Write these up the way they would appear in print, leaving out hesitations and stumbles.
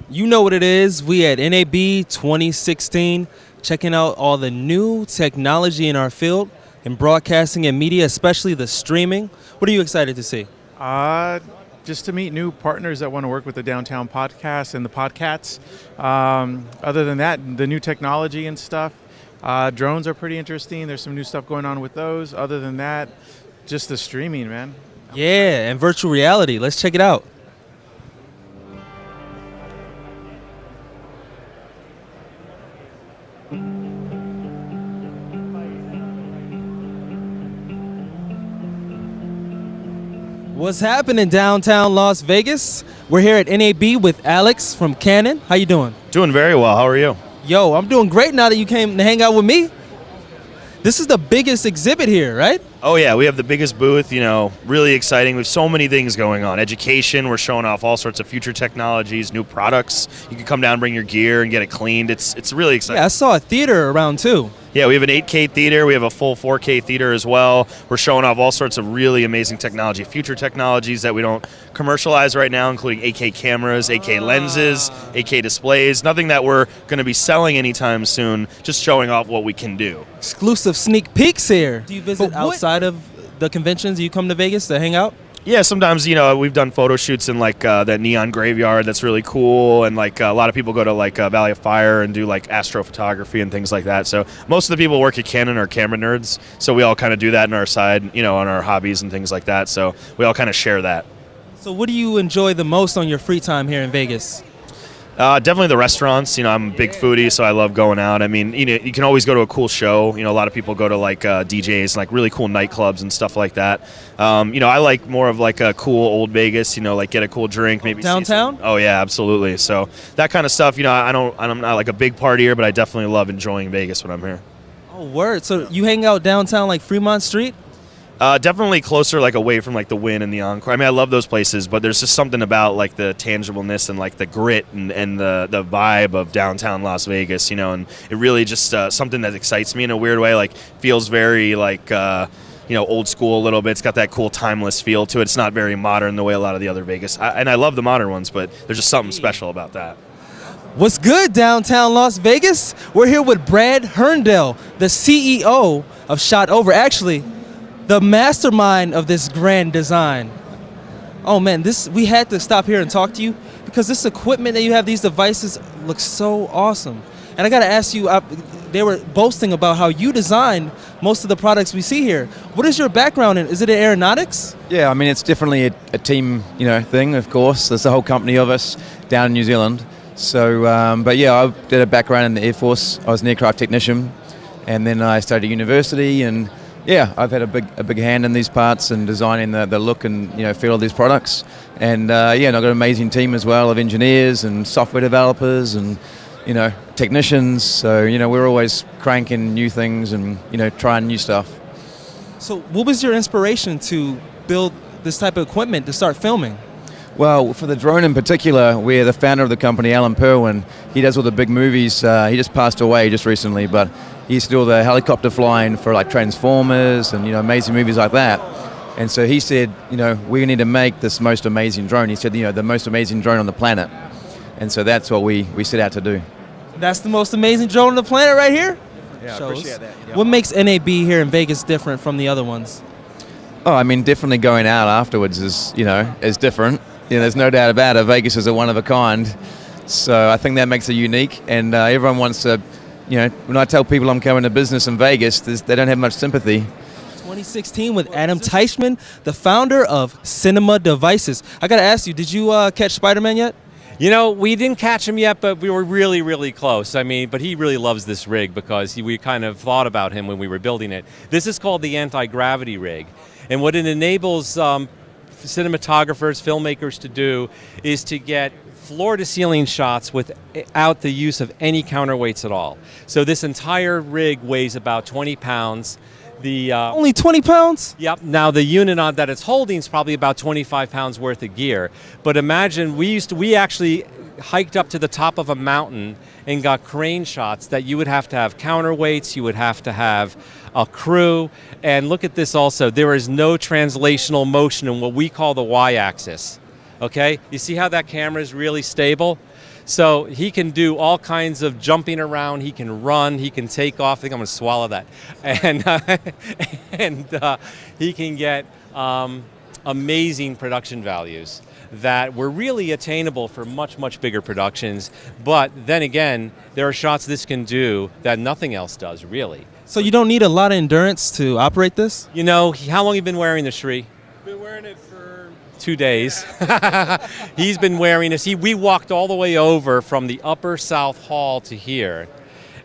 You know what it is. We at NAB 2016, checking out all the new technology in our field in broadcasting and media, especially the streaming. What are you excited to see? Just to meet new partners that want to work with the Downtown Podcast and the Podcats. Other than that, the new technology and stuff. Drones are pretty interesting. There's some new stuff going on with those. Other than that, just the streaming, man. Yeah, and virtual reality. Let's check it out. What's happening downtown Las Vegas? We're here at NAB with Alex from Canon. How you doing? Doing very well. How are you? Yo, I'm doing great now that you came to hang out with me. This is the biggest exhibit here, right? Oh yeah, we have the biggest booth, really exciting. We have so many things going on. Education, we're showing off all sorts of future technologies, new products. You can come down, bring your gear and get it cleaned. It's really exciting. Yeah, I saw a theater around too. Yeah, we have an 8K theater. We have a full 4K theater as well. We're showing off all sorts of really amazing technology, future technologies that we don't commercialize right now, including 8K cameras, 8K lenses, 8K displays. Nothing that we're going to be selling anytime soon, just showing off what we can do. Exclusive sneak peeks here. Do you visit outside of the conventions? Do you come to Vegas to hang out? Yeah, sometimes, we've done photo shoots in that neon graveyard that's really cool, and a lot of people go to Valley of Fire and do astrophotography and things like that. So most of the people work at Canon are camera nerds, so we all kind of do that on our side, on our hobbies and things like that. So we all kind of share that. So what do you enjoy the most on your free time here in Vegas? Definitely the restaurants. I'm a big foodie, so I love going out. I mean, you can always go to a cool show. A lot of people go to DJs and really cool nightclubs and stuff like that. I like more of a cool old Vegas. Get a cool drink, maybe downtown. Oh yeah, absolutely. So that kind of stuff. I'm not a big partier, but I definitely love enjoying Vegas when I'm here. Oh word! So you hang out downtown Fremont Street? Definitely closer, away from the Wynn and the Encore. I mean, I love those places, but there's just something about the tangibleness and the grit and the vibe of downtown Las Vegas, and it really just something that excites me in a weird way. Feels very old school a little bit. It's got that cool timeless feel to it. It's not very modern the way a lot of the other Vegas. And I love the modern ones, but there's just something special about that. What's good, downtown Las Vegas? We're here with Brad Herndale, the CEO of Shot Over. Actually, the mastermind of this grand design. Oh man, we had to stop here and talk to you because this equipment that you have, these devices, looks so awesome. And I gotta ask you, they were boasting about how you designed most of the products we see here. What is your background in? Is it in aeronautics? Yeah, I mean, it's definitely a team, thing, of course. There's a whole company of us down in New Zealand. So, but yeah, I did a background in the Air Force. I was an aircraft technician, and then I studied at university, and yeah, I've had a big hand in these parts and designing the look and feel of these products. And and I've got an amazing team as well of engineers and software developers and technicians. So we're always cranking new things and trying new stuff. So what was your inspiration to build this type of equipment to start filming? Well, for the drone in particular, we're the founder of the company, Alan Perwin. He does all the big movies. He just passed away just recently, but he used to do all the helicopter flying for Transformers and amazing movies like that. And so he said, we need to make this most amazing drone. He said, the most amazing drone on the planet. And so that's what we set out to do. That's the most amazing drone on the planet right here? Yeah, I appreciate that. Yeah. What makes NAB here in Vegas different from the other ones? Oh, I mean, definitely going out afterwards is different. There's no doubt about it. Vegas is a one of a kind. So I think that makes it unique. And everyone wants to, when I tell people I'm coming to business in Vegas, they don't have much sympathy. 2016 with Adam Teichman, the founder of Cinema Devices. I got to ask you, did you catch Spider-Man yet? We didn't catch him yet, but we were really, really close. I mean, but he really loves this rig because we kind of thought about him when we were building it. This is called the anti-gravity rig. And what it enables cinematographers, filmmakers to do is to get floor-to-ceiling shots without the use of any counterweights at all. So this entire rig weighs about 20 pounds. Only 20 pounds? Yep. Now the unit on that it's holding is probably about 25 pounds worth of gear. But imagine we actually hiked up to the top of a mountain and got crane shots that you would have to have counterweights, you would have to have a crew, and look at this also, there is no translational motion in what we call the y-axis, okay? You see how that camera is really stable? So he can do all kinds of jumping around. He can run. He can take off. I think I'm going to swallow that. And he can get amazing production values that were really attainable for much, much bigger productions. But then again, there are shots this can do that nothing else does, really. So you don't need a lot of endurance to operate this? You know, how long have you been wearing the Shri? Been wearing it for 2 days. He's been wearing this. We walked all the way over from the upper South Hall to here,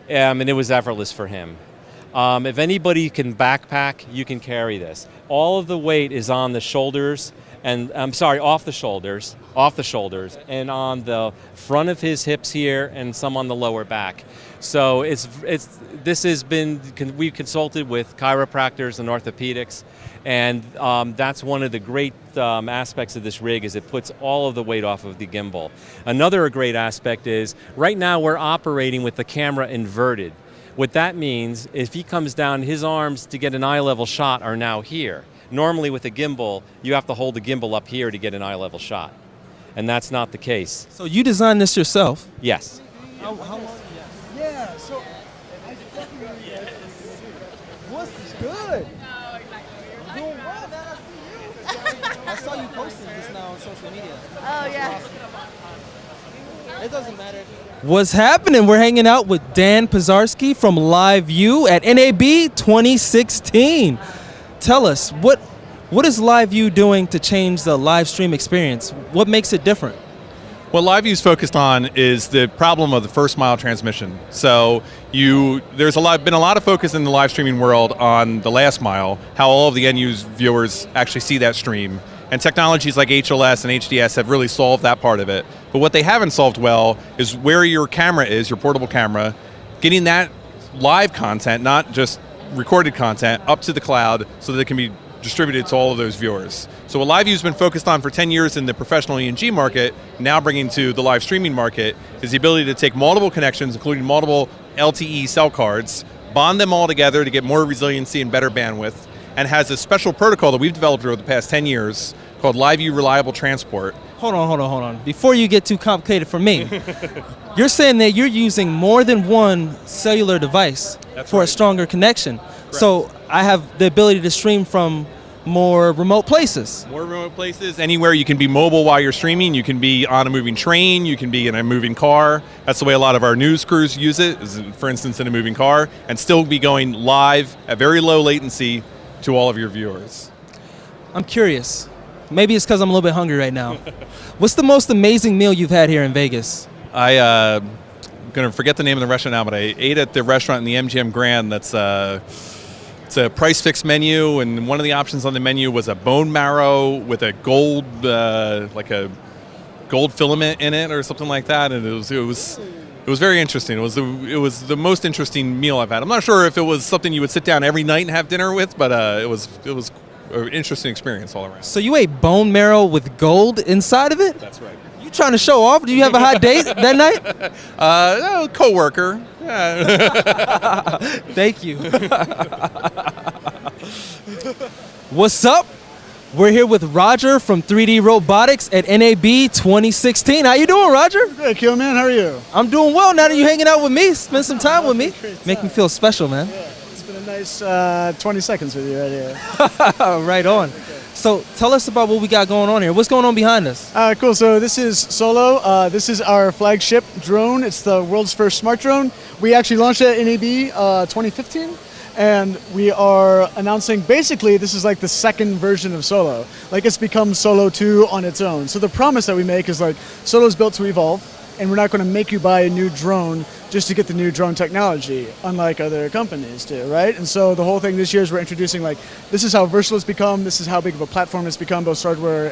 and it was effortless for him. If anybody can backpack, you can carry this. All of the weight is on the shoulders, and off the shoulders, and on the front of his hips here, and some on the lower back. So we've consulted with chiropractors and orthopedics, and that's one of the great aspects of this rig is it puts all of the weight off of the gimbal. Another great aspect is right now we're operating with the camera inverted. What that means, if he comes down, his arms to get an eye level shot are now here. Normally with a gimbal, you have to hold the gimbal up here to get an eye level shot. And that's not the case. So you designed this yourself? Yes. How long? yeah. So What's good? You're doing well, man. I see you. I saw you posting this now on social media. Oh, yeah. It doesn't matter. What's happening? We're hanging out with Dan Pizarski from Live View at NAB 2016. Tell us, what is Live View doing to change the live stream experience? What makes it different? What Live View's focused on is the problem of the first mile transmission. So there's been a lot of focus in the live streaming world on the last mile, how all of the end-use viewers actually see that stream. And technologies like HLS and HDS have really solved that part of it. But what they haven't solved well is where your camera is, your portable camera, getting that live content, not just recorded content, up to the cloud so that it can be distributed to all of those viewers. So what LiveView's been focused on for 10 years in the professional ENG market, now bringing to the live streaming market, is the ability to take multiple connections, including multiple LTE cell cards, bond them all together to get more resiliency and better bandwidth, and has a special protocol that we've developed over the past 10 years called LiveView Reliable Transport. Hold on. Before you get too complicated for me, you're saying that you're using more than one cellular device for a stronger connection. Correct. So I have the ability to stream from more remote places. More remote places, anywhere. You can be mobile while you're streaming. You can be on a moving train. You can be in a moving car. That's the way a lot of our news crews use it, is for instance in a moving car, and still be going live at very low latency to all of your viewers. I'm curious. Maybe it's because I'm a little bit hungry right now. What's the most amazing meal you've had here in Vegas? I'm going to forget the name of the restaurant now, but I ate at the restaurant in the MGM Grand that's it's a price fixed menu, and one of the options on the menu was a bone marrow with a gold, like a gold filament in it or something like that, and it was very interesting. It was the most interesting meal I've had. I'm not sure if it was something you would sit down every night and have dinner with, but it was an interesting experience all around. So you ate bone marrow with gold inside of it? That's right. You trying to show off? Do you have a hot date that night? No, co-worker. Thank you. What's up? We're here with Roger from 3D Robotics at NAB 2016. How you doing, Roger? good, Kill man. How are you? I'm doing well. Now that you're hanging out with me, spend some time with me. Make me feel special, man. Yeah, it's been a nice 20 seconds with you right here. Right on. So tell us about what we got going on here. What's going on behind us? Cool. So this is Solo. This is our flagship drone. It's the world's first smart drone. We actually launched it at NAB 2015. And we are announcing, basically, this is like the second version of Solo. Like, it's become Solo 2 on its own. So the promise that we make is like, Solo's built to evolve, and we're not going to make you buy a new drone just to get the new drone technology, unlike other companies do, right? And so the whole thing this year is we're introducing, like, this is how versatile it's become, this is how big of a platform it's become, both software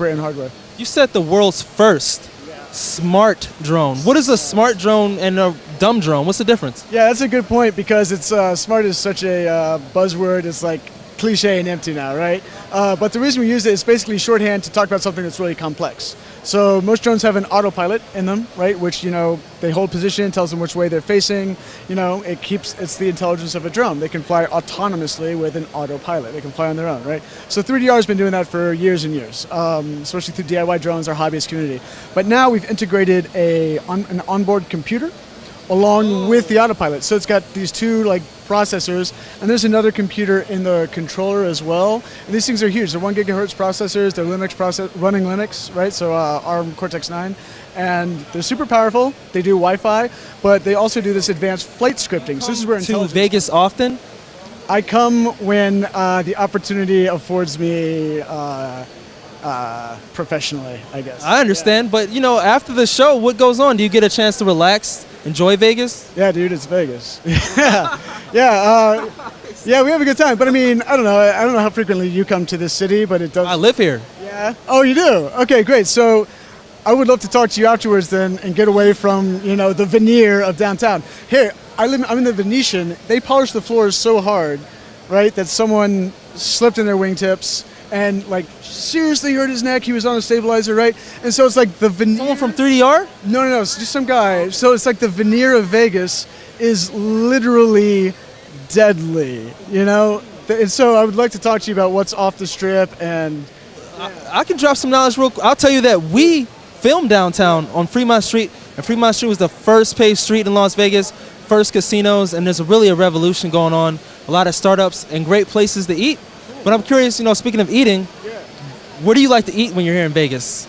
and hardware. You said the world's first smart drone. What is a smart drone and a dumb drone? What's the difference? Yeah, that's a good point, because it's smart is such a buzzword. It's like cliche and empty now, right? But the reason we use it is basically shorthand to talk about something that's really complex. So most drones have an autopilot in them, right? Which, they hold position, tells them which way they're facing. It's the intelligence of a drone. They can fly autonomously with an autopilot. They can fly on their own, right? So 3DR has been doing that for years and years, especially through DIY drones, our hobbyist community. But now we've integrated an onboard computer along with the autopilot. So it's got these two processors, and there's another computer in the controller as well. And these things are huge. They're 1 gigahertz processors. They're running Linux, right? So ARM Cortex-9, and they're super powerful. They do Wi-Fi, but they also do this advanced flight scripting. So this is where To Vegas often? I come when the opportunity affords me professionally, I guess. I understand, but after the show, what goes on? Do you get a chance to relax, enjoy Vegas? Yeah, dude, it's Vegas. Yeah, we have a good time. But I mean, I don't know how frequently you come to this city, but it does. I live here. Yeah. Oh, you do? Okay, great. So I would love to talk to you afterwards then and get away from, the veneer of downtown. Here, I'm in the Venetian. They polish the floors so hard, right, that someone slipped in their wingtips and seriously hurt his neck. He was on a stabilizer, right? And so it's like the veneer. Someone from 3DR? No, it's just some guy. So it's like the veneer of Vegas is literally deadly, And so I would like to talk to you about what's off the strip and. I can drop some knowledge real quick. I'll tell you that we filmed downtown on Fremont Street, and Fremont Street was the first paved street in Las Vegas, first casinos, and there's really a revolution going on. A lot of startups and great places to eat. But I'm curious, speaking of eating, where do you like to eat when you're here in Vegas?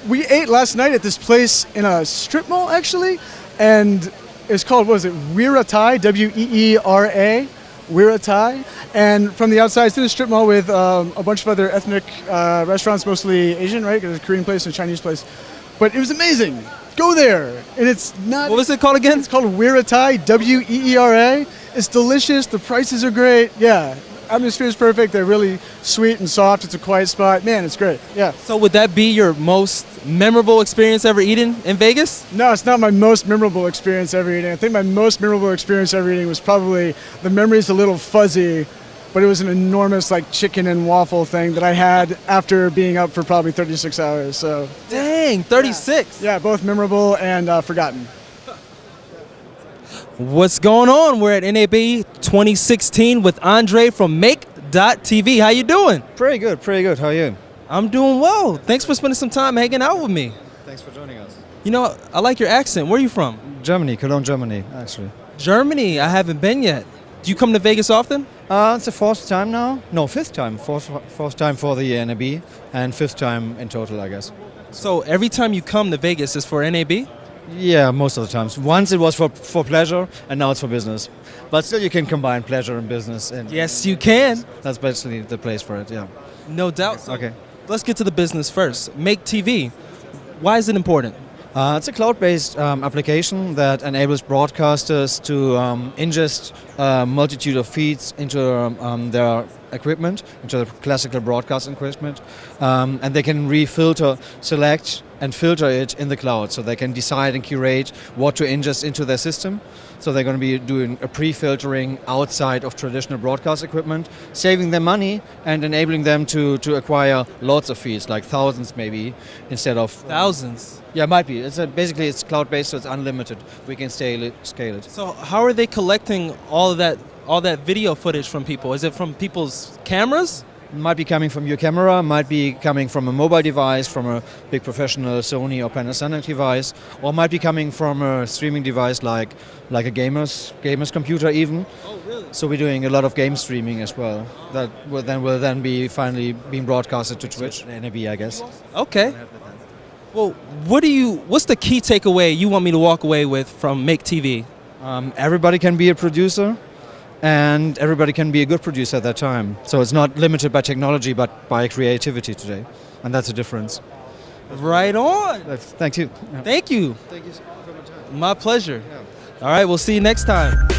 We ate last night at this place in a strip mall, actually, and it's called, Weera Thai, W-E-E-R-A, Weera Thai. And from the outside, it's in a strip mall with a bunch of other ethnic restaurants, mostly Asian, right? There's a Korean place and a Chinese place. But it was amazing. Go there. And it's not... What was it called again? It's called Weera Thai, W-E-E-R-A. It's delicious. The prices are great. Yeah. Atmosphere is perfect. They're really sweet and soft. It's a quiet spot. Man, it's great. Yeah. So would that be your most memorable experience ever eating in Vegas? No, it's not my most memorable experience ever eating. I think my most memorable experience ever eating was probably, the memory's a little fuzzy, but it was an enormous chicken and waffle thing that I had after being up for probably 36 hours. So. Dang, 36. Yeah, both memorable and forgotten. What's going on? We're at NAB 2016 with Andre from Make.TV. How you doing? Pretty good. How are you? I'm doing well. Thanks for spending some time hanging out with me. Thanks for joining us. I like your accent. Where are you from? Germany, Cologne, Germany, actually. Germany. I haven't been yet. Do you come to Vegas often? It's the fourth time now. No, fifth time. Fourth time for the NAB and fifth time in total, I guess. So every time you come to Vegas is for NAB? Yeah, most of the times. Once it was for pleasure, and now it's for business. But still, you can combine pleasure and business. And Yes, you can. that's basically the place for it, yeah. No doubt. So Okay. let's get to the business first. Make TV. Why is it important? It's a cloud-based application that enables broadcasters to ingest a multitude of feeds into their equipment, into the classical broadcast equipment, and they can refilter, select, and filter it in the cloud, so they can decide and curate what to ingest into their system. So they're going to be doing a pre-filtering outside of traditional broadcast equipment, saving them money and enabling them to acquire lots of feeds, like thousands maybe, instead of... Thousands. Yeah, it might be. Basically it's cloud-based, so it's unlimited. We can scale it. So how are they collecting all that video footage from people? Is it from people's cameras? Might be coming from your camera, might be coming from a mobile device, from a big professional Sony or Panasonic device, or might be coming from a streaming device like a gamer's computer even. Oh, really? So we're doing a lot of game streaming as well. That will then be finally being broadcasted to Twitch and NAB, I guess. Okay. Well, what's the key takeaway you want me to walk away with from Make TV? Everybody can be a producer, and everybody can be a good producer at that time. So it's not limited by technology, but by creativity today. And that's a difference. Right on. Thank you. Thank you. Thank you for your time. My pleasure. All right, we'll see you next time.